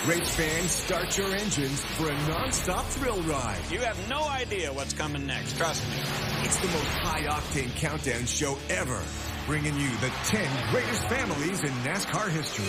Race fans, start your engines for a non-stop thrill ride. You have no idea what's coming next, trust me. It's the most high-octane countdown show ever, bringing you the 10 greatest families in NASCAR history.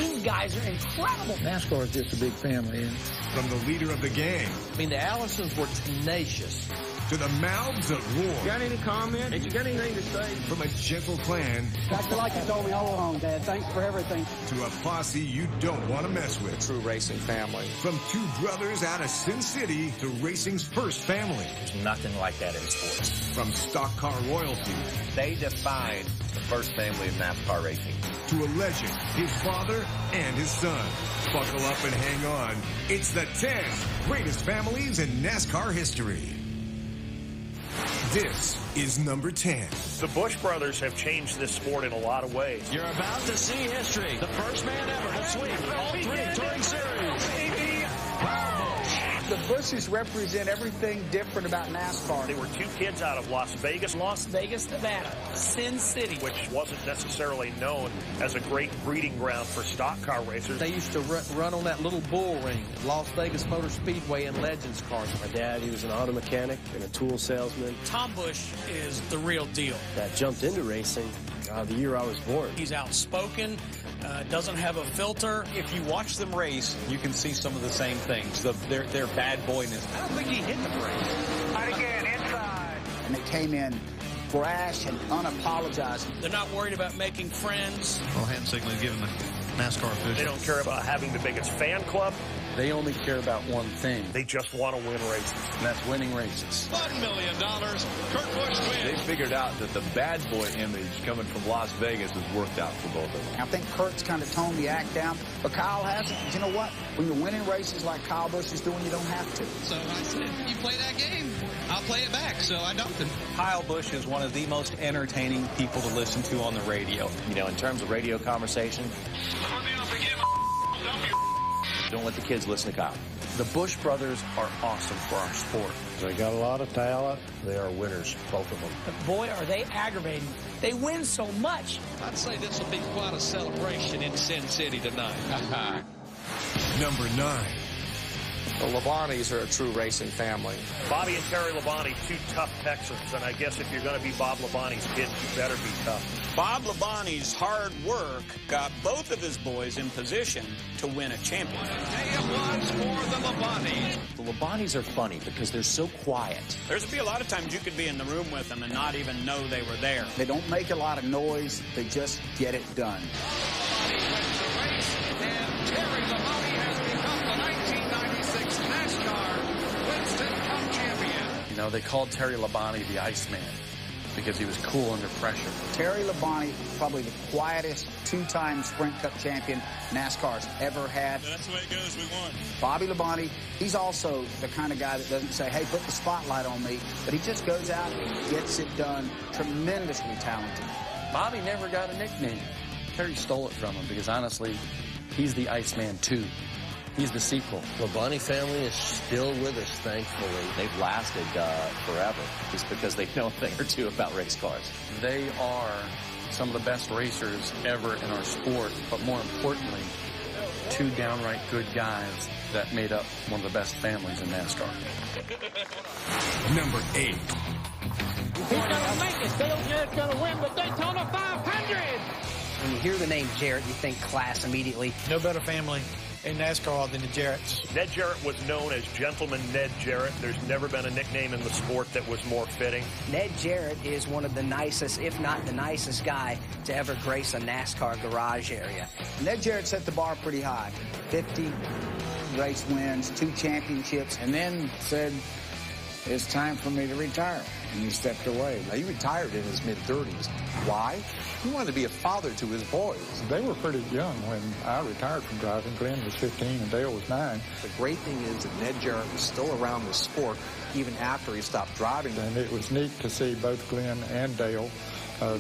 These guys are incredible. NASCAR is just a big family. From the leader of the gang. I mean, the Allisons were tenacious. To the mouths at war. Got any comment? Did you got anything to say? From a gentle clan. Exactly like you told me all along, Dad. Thanks for everything. To a posse you don't want to mess with. True racing family. From two brothers out of Sin City to racing's first family. There's nothing like that in sports. From stock car royalty. They defined the first family of NASCAR racing. To a legend, his father and his son. Buckle up and hang on. It's the 10 greatest families in NASCAR history. This is number 10. The Busch brothers have changed this sport in a lot of ways. You're about to see history. The first man ever to sweep all 3 Touring Series. The Bushes represent everything different about NASCAR. They were two kids out of Las Vegas, Nevada, Sin City, which wasn't necessarily known as a great breeding ground for stock car racers. They used to run on that little bull ring, Las Vegas Motor Speedway and Legends cars. My dad, he was an auto mechanic and a tool salesman. Tom Busch is the real deal. That jumped into racing the year I was born. He's outspoken. Doesn't have a filter. If you watch them race, you can see some of the same things. Their bad boyness. I don't think he hit the brakes. Right again, inside. And they came in brash and unapologizing. They're not worried about making friends. Well, hand signaling given the NASCAR official. They don't care about having the biggest fan club. They only care about one thing. They just want to win races. And that's winning races. $1 million. Kurt Busch wins. They figured out that the bad boy image coming from Las Vegas has worked out for both of them. I think Kurt's kind of toned the act down, but Kyle hasn't. You know what? When you're winning races like Kyle Busch is doing, you don't have to. So I said, you play that game, I'll play it back. So I dumped him. Kyle Busch is one of the most entertaining people to listen to on the radio. You know, in terms of radio conversation, don't let the kids listen to Kyle. The Busch brothers are awesome for our sport. They got a lot of talent. They are winners, both of them. But boy, are they aggravating. They win so much. I'd say this will be quite a celebration in Sin City tonight. Number 9. The Labonis are a true racing family. Bobby and Terry Labonte, two tough Texans, and I guess if you're going to be Bob Labonte's kid, you better be tough. Bob Labonte's hard work got both of his boys in position to win a championship. Day of was for the Labonis. The Labonis are funny because they're so quiet. There's be a lot of times you could be in the room with them and not even know they were there. They don't make a lot of noise. They just get it done. Labonte wins the race, and Terry Labonte has become the 1996 NASCAR Winston Cup champion. You know, they called Terry Labonte the Iceman because he was cool under pressure. Terry Labonte, probably the quietest two-time Sprint Cup champion NASCAR's ever had. That's the way it goes. We won. Bobby Labonte, he's also the kind of guy that doesn't say, hey, put the spotlight on me, but he just goes out and gets it done. Tremendously talented. Bobby never got a nickname. Terry stole it from him because, honestly, he's the Iceman, too. He's the sequel. Labonte family is still with us, thankfully. They've lasted forever just because they know a thing or two about race cars. They are some of the best racers ever in our sport, but more importantly, two downright good guys that made up one of the best families in NASCAR. Number 8. He's going to make it. Dale Jarrett's going to win the Daytona 500. When you hear the name Jarrett, you think class immediately. No better family in NASCAR than the Jarretts. Ned Jarrett was known as Gentleman Ned Jarrett. There's never been a nickname in the sport that was more fitting. Ned Jarrett is one of the nicest, if not the nicest guy to ever grace a NASCAR garage area. Ned Jarrett set the bar pretty high. 50 race wins, 2 championships. And then said, it's time for me to retire. And he stepped away. Now, he retired in his mid-30s. Why? He wanted to be a father to his boys. They were pretty young when I retired from driving. Glenn was 15 and Dale was 9. The great thing is that Ned Jarrett was still around the sport even after he stopped driving. And it was neat to see both Glenn and Dale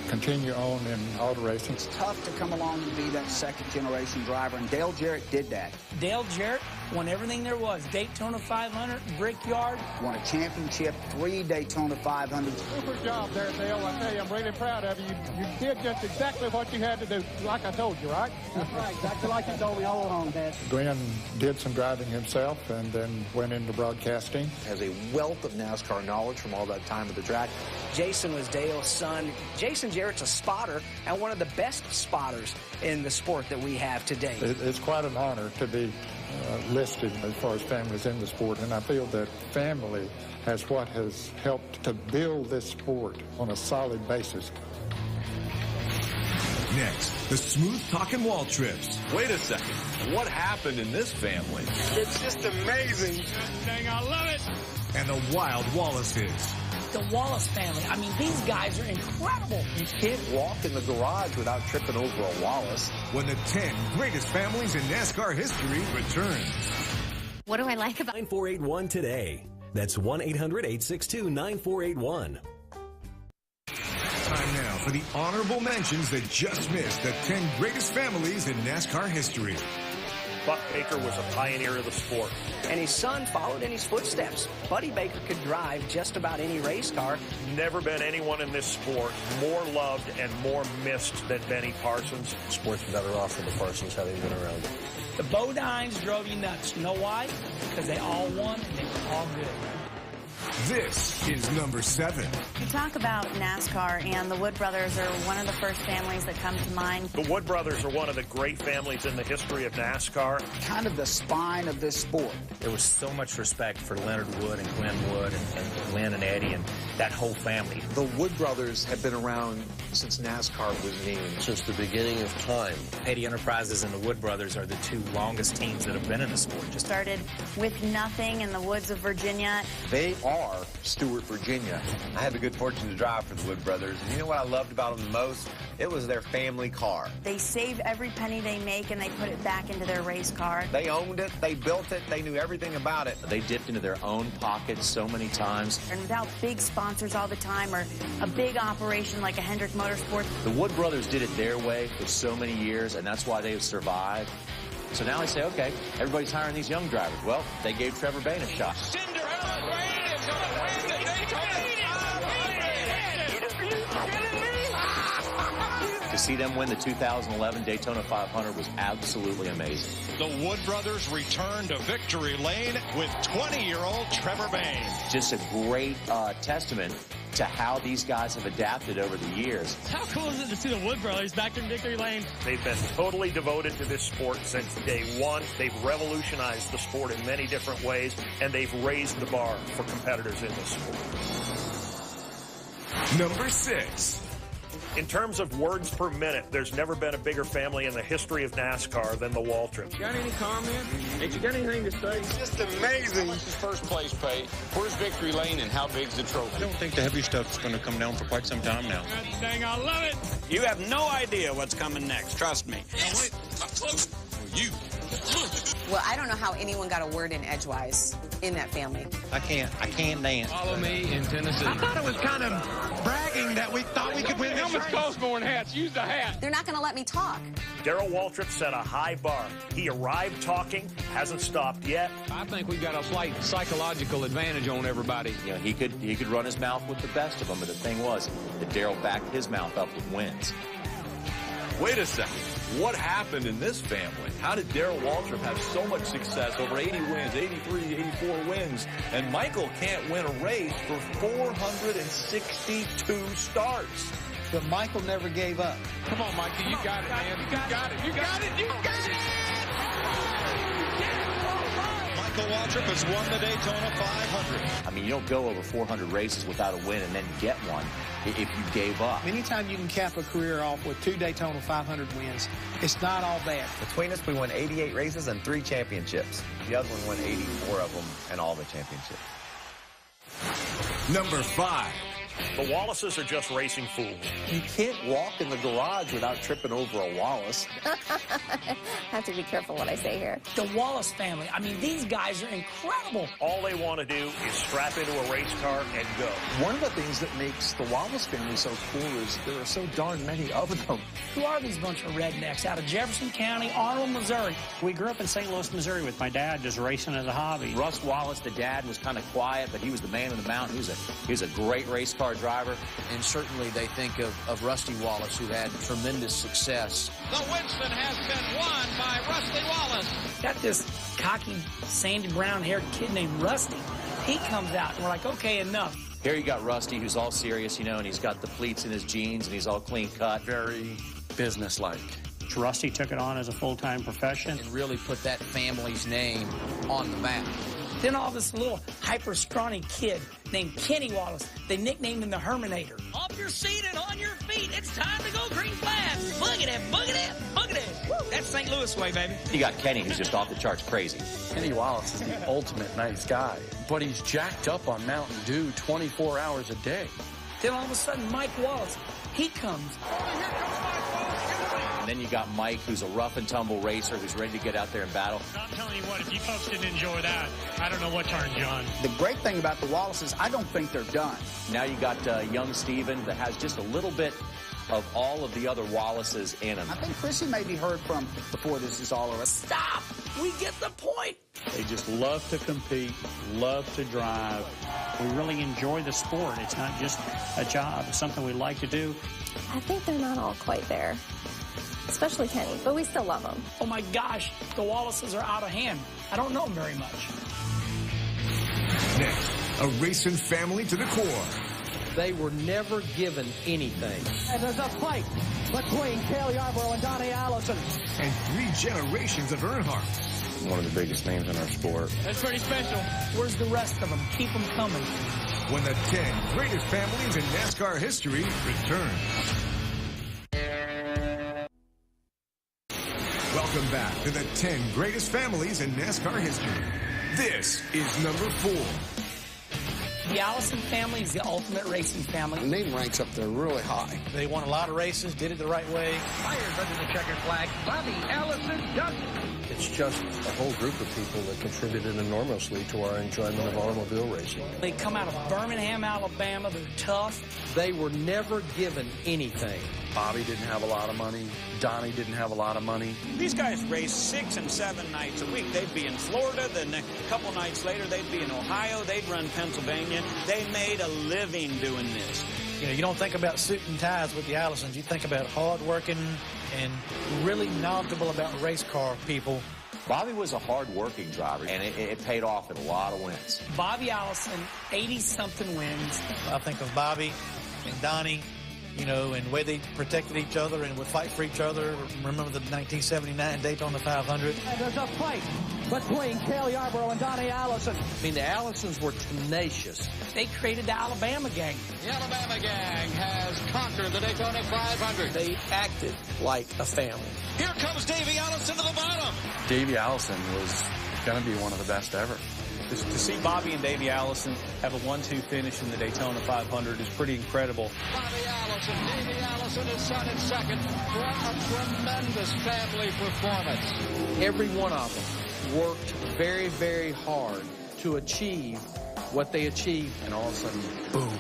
continue on in auto racing. It's tough to come along and be that second-generation driver, and Dale Jarrett did that. Dale Jarrett won everything there was. Daytona 500, Brickyard. Won a championship, 3 Daytona 500s. Super job there, Dale. I tell you, I'm really proud of you. You did just exactly what you had to do, like I told you, right? That's right, exactly like you told me all along, Dad. Glenn did some driving himself and then went into broadcasting. Has a wealth of NASCAR knowledge from all that time at the track. Jason was Dale's son. Jason Jarrett's a spotter and one of the best spotters in the sport that we have today. It's quite an honor to be listed as far as families in the sport, and I feel that family has what has helped to build this sport on a solid basis. Next, the smooth-talking Waltrips. Wait a second. What happened in this family? It's just amazing. Dang, I love it. And the Wild Wallaces. The Wallace family. I mean, these guys are incredible. You can't walk in the garage without tripping over a Wallace. When the 10 greatest families in NASCAR history returns. What do I like about 9481 today? That's 1-800-862-9481. Time now for the honorable mentions that just missed the 10 greatest families in NASCAR history. Buck Baker was a pioneer of the sport. And his son followed in his footsteps. Buddy Baker could drive just about any race car. Never been anyone in this sport more loved and more missed than Benny Parsons. Sport's better off with the Parsons having been around it. The Bodines drove you nuts. You know why? Because they all won and they were all good. This is number 7. You talk about NASCAR, and the Wood brothers are one of the first families that come to mind. The Wood brothers are one of the great families in the history of NASCAR. Kind of the spine of this sport. There was so much respect for Leonard Wood and Glenn Wood and Lynn and Eddie and that whole family. The Wood brothers have been around since NASCAR was named. Since the beginning of time. Petty Enterprises and the Wood brothers are the 2 longest teams that have been in the sport. Just started with nothing in the woods of Virginia. They are Stewart, Virginia. I had the good fortune to drive for the Wood brothers, and you know what I loved about them the most? It was their family car. They save every penny they make and they put it back into their race car. They owned it, they built it, they knew everything about it. They dipped into their own pockets so many times. And without big sponsors all the time or a big operation like a Hendrick Motorsports. The Wood brothers did it their way for so many years, and that's why they've survived. So now they say, okay, everybody's hiring these young drivers. Well, they gave Trevor Bayne a shot. Cinderella Wayne is going to win the Daytona 500. To see them win the 2011 Daytona 500 was absolutely amazing. The Wood brothers return to victory lane with 20-year-old Trevor Bayne. Just a great testament to how these guys have adapted over the years. How cool is it to see the Wood brothers back in victory lane? They've been totally devoted to this sport since day one. They've revolutionized the sport in many different ways, and they've raised the bar for competitors in this sport. Number 6. In terms of words per minute, there's never been a bigger family in the history of NASCAR than the Waltrips. Got any comment? Ain't you got anything to say? It's just amazing. How much is first place pay? Where's victory lane and how big's the trophy? I don't think the heavy stuff's going to come down for quite some time now. God dang, I love it. You have no idea what's coming next. Trust me. Yes, wait, I'm close. You. Well, I don't know how anyone got a word in edgewise in that family. I can't dance. Follow me in Tennessee. I thought it was kind of bragging that we thought we could win. Helmets cost more than hats. Use the hat. They're not going to let me talk. Darrell Waltrip set a high bar. He arrived talking, hasn't stopped yet. I think we got a slight psychological advantage on everybody. You know, he could run his mouth with the best of them, but the thing was that Darrell backed his mouth up with wins. Wait a second. What happened in this family? How did Darrell Waltrip have so much success, over 80 wins, 83, 84 wins, and Michael can't win a race for 462 starts? But Michael never gave up. Come on, Mikey. You got it, man. You got it. You got it. You got it. Michael Waltrip has won the Daytona 500. I mean, you don't go over 400 races without a win and then get one if you gave up. Anytime you can cap a career off with 2 Daytona 500 wins, it's not all bad. Between us, we won 88 races and 3 championships. The other one won 84 of them and all the championships. Number 5. The Wallaces are just racing fools. You can't walk in the garage without tripping over a Wallace. I have to be careful what I say here. The Wallace family, I mean, these guys are incredible. All they want to do is strap into a race car and go. One of the things that makes the Wallace family so cool is there are so darn many of them. Who are these bunch of rednecks out of Jefferson County, Arnold, Missouri? We grew up in St. Louis, Missouri with my dad just racing as a hobby. Russ Wallace, the dad, was kind of quiet, but he was the man of the mountain. He was a great race car driver. And certainly they think of Rusty Wallace, who had tremendous success. The Winston has been won by Rusty Wallace. Got this cocky, sandy brown-haired kid named Rusty. He comes out, and we're like, okay, enough. Here you got Rusty, who's all serious, you know, and he's got the pleats in his jeans, and he's all clean cut. Very businesslike. Rusty took it on as a full-time profession. And really put that family's name on the map. Then all this little hyper-scrawny kid named Kenny Wallace, they nicknamed him the Herminator. Off your seat and on your feet, it's time to go green flag. Boogity, boogity, boogity. That's St. Louis way, baby. You got Kenny, who's just off the charts crazy. Kenny Wallace is the ultimate nice guy, but he's jacked up on Mountain Dew 24 hours a day. Then all of a sudden, Mike Wallace, he comes. And then you got Mike, who's a rough-and-tumble racer who's ready to get out there and battle. I'm telling you what, if you folks didn't enjoy that, I don't know what turned you on. The great thing about the Wallaces, I don't think they're done. Now you got young Steven that has just a little bit of all of the other Wallaces in him. I think Chrissy may be heard from before this is all over. Stop! We get the point. They just love to compete, love to drive. We really enjoy the sport. It's not just a job. It's something we like to do. I think they're not all quite there. Especially Kenny, but we still love him. Oh my gosh, the Wallaces are out of hand. I don't know them very much. Next, a racing family to the core. They were never given anything. And there's a fight between Cale Yarborough and Donnie Allison. And 3 generations of Earnhardt. One of the biggest names in our sport. That's pretty special. Where's the rest of them? Keep them coming. When the 10 greatest families in NASCAR history return. Welcome back to the 10 greatest families in NASCAR history. This is number 4. The Allison family is the ultimate racing family. The name ranks up there really high. They won a lot of races, did it the right way. Fires under the checkered flag. Bobby Allison does it. It's just a whole group of people that contributed enormously to our enjoyment of automobile racing. They come out of Birmingham, Alabama. They're tough. They were never given anything. Bobby didn't have a lot of money. Donnie didn't have a lot of money. These guys raced 6 and 7 nights a week. They'd be in Florida. The next couple nights later, they'd be in Ohio. They'd run Pennsylvania. They made a living doing this. You know, you don't think about suit and ties with the Allisons. You think about hard-working and really knowledgeable about race car people. Bobby was a hard-working driver, and it paid off in a lot of wins. Bobby Allison, 80-something wins. I think of Bobby and Donnie, you know, and the way they protected each other and would fight for each other. Remember the 1979 Daytona 500? And there's a fight between Cale Yarborough and Donnie Allison. I mean, the Allisons were tenacious. They created the Alabama gang. The Alabama gang has conquered the Daytona 500. They acted like a family. Here comes Davey Allison to the bottom. Davey Allison was going to be one of the best ever. To see Bobby and Davey Allison have a 1-2 finish in the Daytona 500 is pretty incredible. Bobby Allison, Davey Allison is son in second. What a tremendous family performance. Every one of them worked very, very hard to achieve what they achieved. And all of a sudden, boom,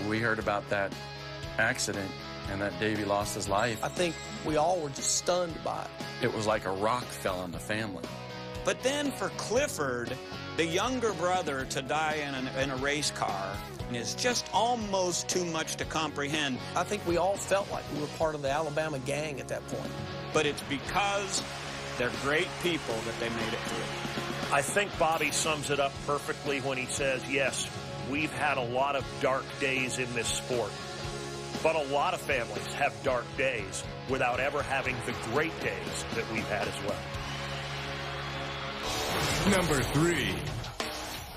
we heard about that accident and that Davey lost his life. I think we all were just stunned by it. It was like a rock fell on the family. But then for Clifford, the younger brother, to die in a race car is just almost too much to comprehend. I think we all felt like we were part of the Alabama gang at that point. But it's because they're great people that they made it through. I think Bobby sums it up perfectly when he says, yes, we've had a lot of dark days in this sport, but a lot of families have dark days without ever having the great days that we've had as well. Number 3.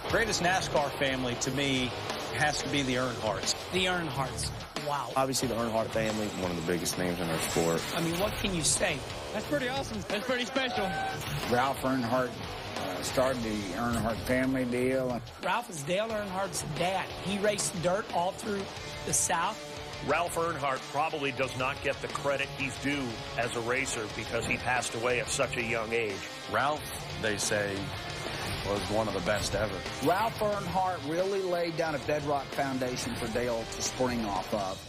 Greatest NASCAR family to me has to be the Earnhardts. The Earnhardts. Wow. Obviously, the Earnhardt family, one of the biggest names in our sport. I mean, what can you say? That's pretty awesome. That's pretty special. Ralph Earnhardt, started the Earnhardt family deal. Ralph is Dale Earnhardt's dad. He raced dirt all through the South. Ralph Earnhardt probably does not get the credit he's due as a racer because he passed away at such a young age. Ralph, they say, was one of the best ever. Ralph Earnhardt really laid down a bedrock foundation for Dale to spring off of.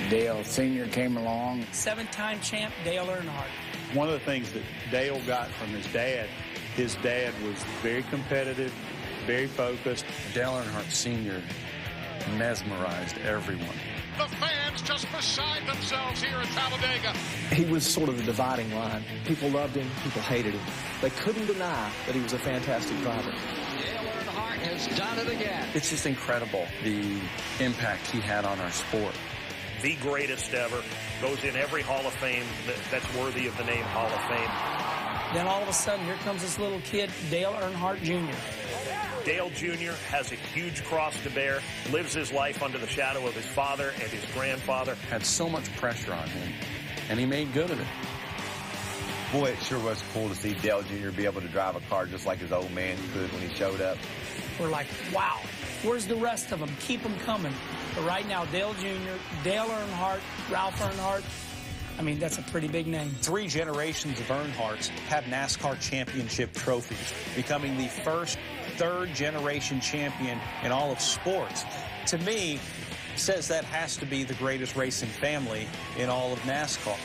Dale Sr. came along. 7-time champ Dale Earnhardt. One of the things that Dale got from his dad was very competitive, very focused. Dale Earnhardt Sr. mesmerized everyone. The fans just beside themselves here at Talladega. He was sort of the dividing line. People loved him, people hated him. They couldn't deny that he was a fantastic driver. Dale Earnhardt has done it again. It's just incredible, the impact he had on our sport. The greatest ever, goes in every Hall of Fame that's worthy of the name Hall of Fame. Then all of a sudden, here comes this little kid, Dale Earnhardt Jr. Dale Jr. has a huge cross to bear, lives his life under the shadow of his father and his grandfather. Had so much pressure on him, and he made good of it. Boy, it sure was cool to see Dale Jr. be able to drive a car just like his old man could when he showed up. We're like, wow, where's the rest of them? Keep them coming. But right now, Dale Jr., Dale Earnhardt, Ralph Earnhardt, I mean, that's a pretty big name. 3 generations of Earnhardts have NASCAR championship trophies, becoming the first third-generation champion in all of sports. To me, says that has to be the greatest racing family in all of NASCAR.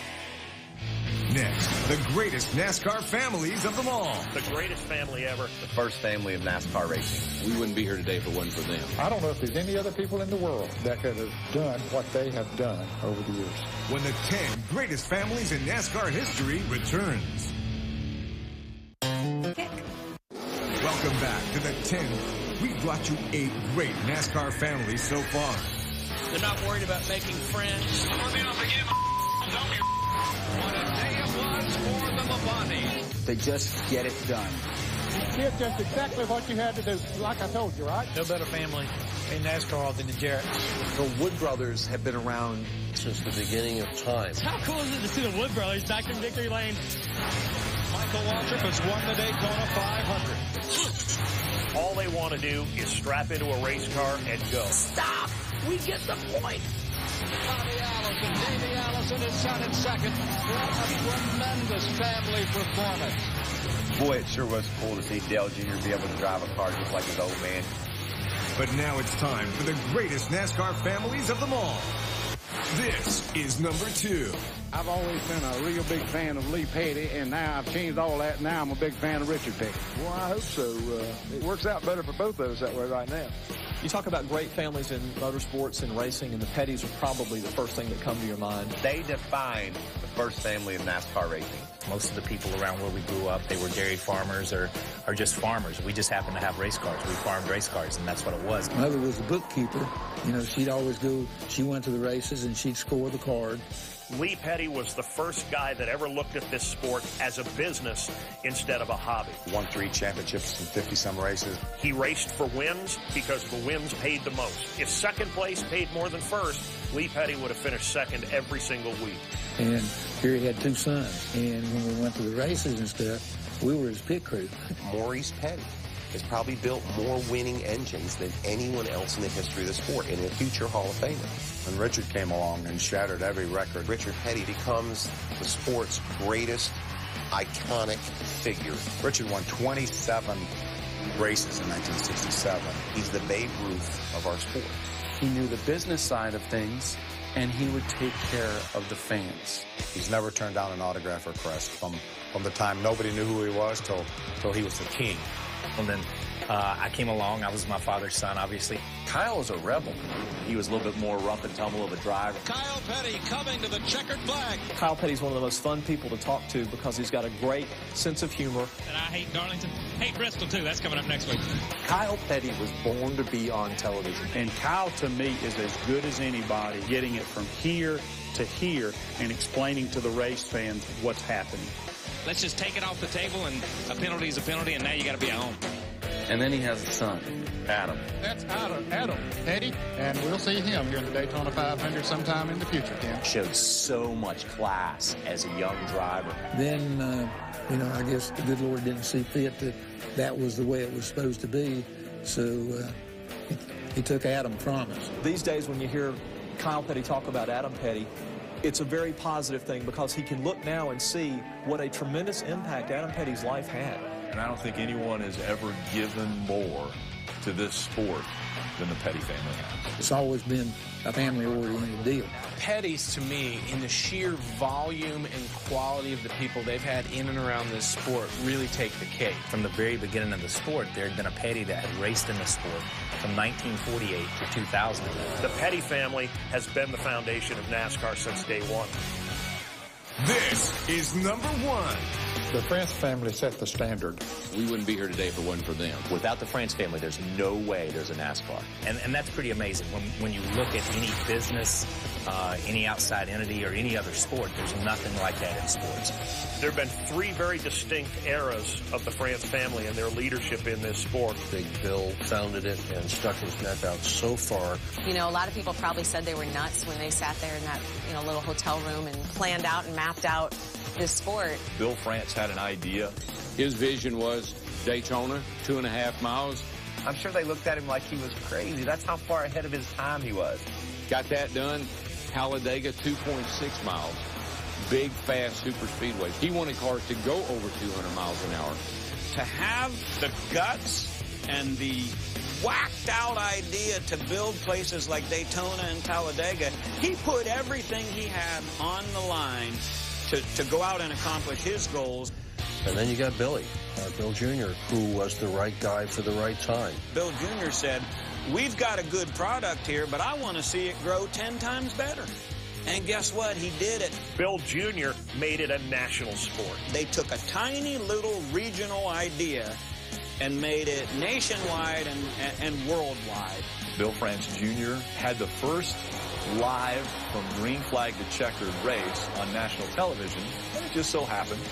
Next, the greatest NASCAR families of them all. The greatest family ever. The first family of NASCAR racing. We wouldn't be here today if it wasn't for them. I don't know if there's any other people in the world that could have done what they have done over the years. When the 10 greatest families in NASCAR history returns. Welcome back to the 10. We've brought you 8 great NASCAR families so far. They're not worried about making friends. What a day it was for the Labonte. They just get it done. You did just exactly what you had to do, like I told you, right? No better family in NASCAR than the Jarretts. The Wood brothers have been around since the beginning of time. How cool is it to see the Wood brothers back in victory lane? Michael Waltrip has won the Daytona 500. All they want to do is strap into a race car and go. Stop! We get the point. Bobby Allison, Davey Allison is shot in second. What a tremendous family performance. Boy, it sure was cool to see Dale Jr. be able to drive a car just like his old man. But now it's time for the greatest NASCAR families of them all. This is number 2. I've always been a real big fan of Lee Petty, and now I've changed all that. Now I'm a big fan of Richard Petty. Well, I hope so. It works out better for both of us that way right now. You talk about great families in motorsports and racing, and the Pettys are probably the first thing that come to your mind. They defined the first family of NASCAR racing. Most of the people around where we grew up, they were dairy farmers or just farmers. We just happened to have race cars. We farmed race cars, and that's what it was. Mother was a bookkeeper. You know, she'd always go, she went to the races, and she'd score the card. Lee Petty was the first guy that ever looked at this sport as a business instead of a hobby. Won 3 championships in 50-some races. He raced for wins because the wins paid the most. If second place paid more than first, Lee Petty would have finished second every single week. And here he had 2 sons. And when we went to the races and stuff, we were his pit crew. Maurice Petty has probably built more winning engines than anyone else in the history of the sport and a future Hall of Famer. When Richard came along and shattered every record, Richard Petty becomes the sport's greatest iconic figure. Richard won 27 races in 1967. He's the Babe Ruth of our sport. He knew the business side of things, and he would take care of the fans. He's never turned down an autograph or crest from the time nobody knew who he was till he was the king. And then I came along. I was my father's son, obviously. Kyle was a rebel. He was a little bit more rough and tumble of a driver. Kyle Petty coming to the checkered flag. Kyle Petty's one of the most fun people to talk to because he's got a great sense of humor. And I hate Darlington. Hate Bristol, too. That's coming up next week. Kyle Petty was born to be on television. And Kyle, to me, is as good as anybody, getting it from here to here and explaining to the race fans what's happening. Let's just take it off the table, and a penalty is a penalty, and now you got to be at home. And then he has a son. Adam. That's Adam Petty, and we'll see him here in the Daytona 500 sometime in the future, Ken. Showed so much class as a young driver. Then, I guess the good Lord didn't see fit that that was the way it was supposed to be, so he took Adam from us. These days when you hear Kyle Petty talk about Adam Petty, it's a very positive thing because he can look now and see what a tremendous impact Adam Petty's life had. And I don't think anyone has ever given more to this sport than the Petty family has. It's always been a family-oriented deal. Petty's, to me, in the sheer volume and quality of the people they've had in and around this sport, really take the cake. From the very beginning of the sport, there had been a Petty that had raced in the sport from 1948 to 2000. The Petty family has been the foundation of NASCAR since day one. This is number one. The France family set the standard. We wouldn't be here today if it wasn't for them. Without the France family, there's no way there's a NASCAR. And that's pretty amazing. When you look at any business, any outside entity, or any other sport, there's nothing like that in sports. There have been three very distinct eras of the France family and their leadership in this sport. Big Bill founded it and stuck his neck out so far. You know, a lot of people probably said they were nuts when they sat there in that, little hotel room and planned out and mapped out this sport. Bill France had an idea. His vision was Daytona, 2.5 miles. I'm sure they looked at him like he was crazy. That's how far ahead of his time he was. Got that done. Talladega, 2.6 miles. Big, fast super speedways. He wanted cars to go over 200 miles an hour. To have the guts and the whacked out idea to build places like Daytona and Talladega, he put everything he had on the line to go out and accomplish his goals. And then you got Billy, Bill Jr., who was the right guy for the right time. Bill Jr. said, we've got a good product here, but I want to see it grow 10 times better. And guess what? He did it. Bill Jr. made it a national sport. They took a tiny little regional idea and made it nationwide and worldwide. Bill France Jr. had the first live from green flag to checkered race on national television. And it just so happened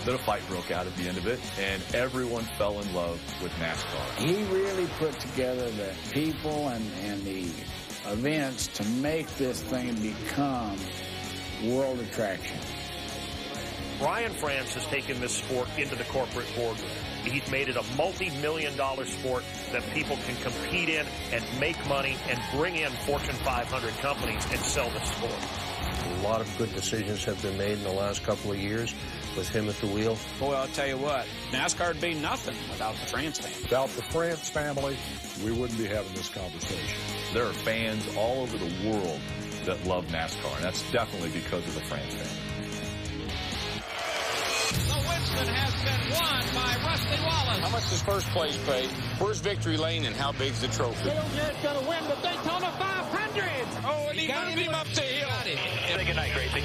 that a fight broke out at the end of it, and everyone fell in love with NASCAR. He really put together the people and the events to make this thing become world attraction. Brian France has taken this sport into the corporate boardroom. He's made it a multi-million-dollar sport that people can compete in and make money and bring in Fortune 500 companies and sell the sport. A lot of good decisions have been made in the last couple of years with him at the wheel. Boy, I'll tell you what, NASCAR would be nothing without the France family. Without the France family, we wouldn't be having this conversation. There are fans all over the world that love NASCAR, and that's definitely because of the France family. The Winston has been won by Rusty Wallace. How much does first place pay? Where's victory lane and how big's the trophy? Bill Jr.'s going to win the Daytona 500. Oh, and he moved him up the hill. Say goodnight, Gracie.